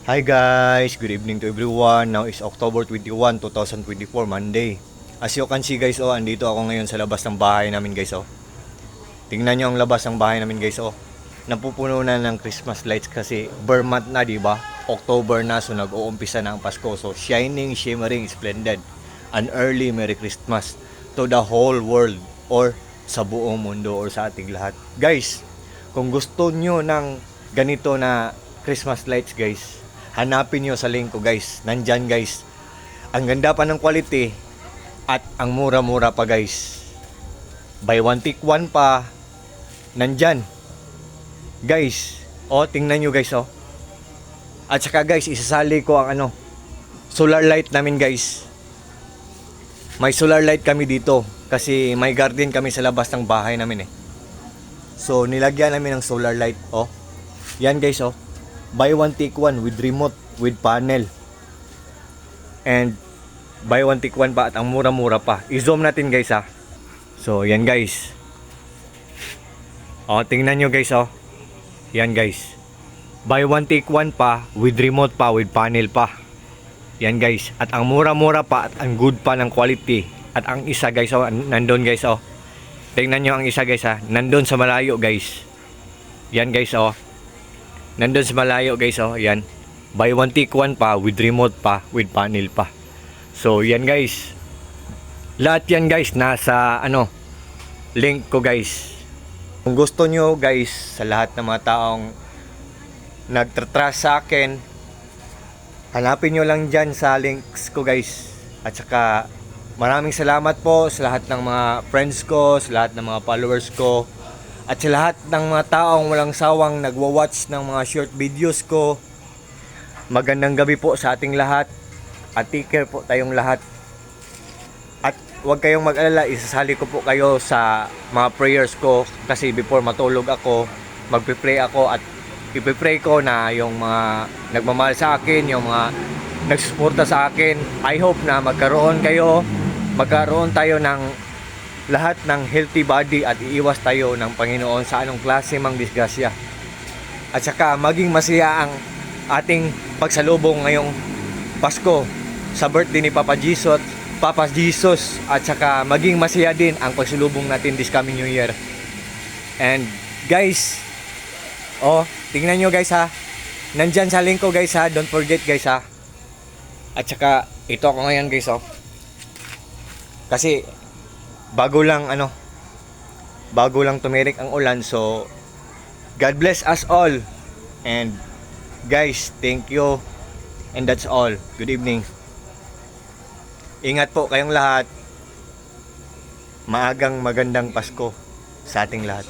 Hi guys, good evening to everyone. Now is October 21, 2024, Monday. As you can see guys, andito ako ngayon sa labas ng bahay namin guys, Tingnan nyo ang labas ng bahay namin guys, Napupuno na ng Christmas lights kasi bare month na, di ba? October na, so nag-uumpisa na ang Pasko. So shining, shimmering, splendid. An early Merry Christmas to the whole world or sa buong mundo or sa ating lahat. Guys, kung gusto nyo ng ganito na Christmas lights guys, hanapin nyo sa link ko guys. Nandyan guys. Ang ganda pa ng quality at ang mura-mura pa guys. Buy one take one pa. Nandyan. Guys, tingnan nyo guys, At saka guys, isasali ko ang solar light namin guys. May solar light kami dito kasi may garden kami sa labas ng bahay namin So nilagyan namin ng solar light, Yan guys, buy one take one with remote, with panel. And buy one take one pa at ang mura-mura pa. I-zoom natin guys So yan guys. Tingnan nyo guys, Yan guys. Buy one take one pa with remote pa, with panel pa. Yan guys. At ang mura-mura pa at ang good pa ng quality. At ang isa guys, nandun guys, Tingnan nyo ang isa guys, nandun sa malayo guys. Yan guys, nandun sa malayo guys, yan. Buy one take one pa with remote pa, with panel pa. So yan guys. Lahat yan guys nasa link ko guys. Kung gusto nyo guys, sa lahat ng mga taong nagtatrust sa akin, hanapin nyo lang dyan sa links ko guys. At saka maraming salamat po sa lahat ng mga friends ko, sa lahat ng mga followers ko, at sa lahat ng mga taong walang sawang nagwa-watch ng mga short videos ko. Magandang gabi po sa ating lahat. At take care po tayong lahat. At huwag kayong mag-alala, isasali ko po kayo sa mga prayers ko. Kasi before matulog ako, magpipray ako at ipipray ko na yung mga nagmamahal sa akin, yung mga nagsusuporta sa akin. I hope na magkaroon tayo ng lahat ng healthy body at iiwas tayo ng Panginoon sa anong klase mang disgrasya. At saka maging masaya ang ating pagsalubong ngayong Pasko sa birthday ni Papa Jesus, at saka maging masaya din ang pagsalubong natin this coming New Year. And guys, tingnan nyo guys nandyan sa link ko guys don't forget guys At saka ito ako ngayon guys kasi bago lang tumirik ang ulan. So God bless us all. And guys, thank you. And that's all. Good evening. Ingat po kayong lahat. Maagang magandang Pasko sa ating lahat.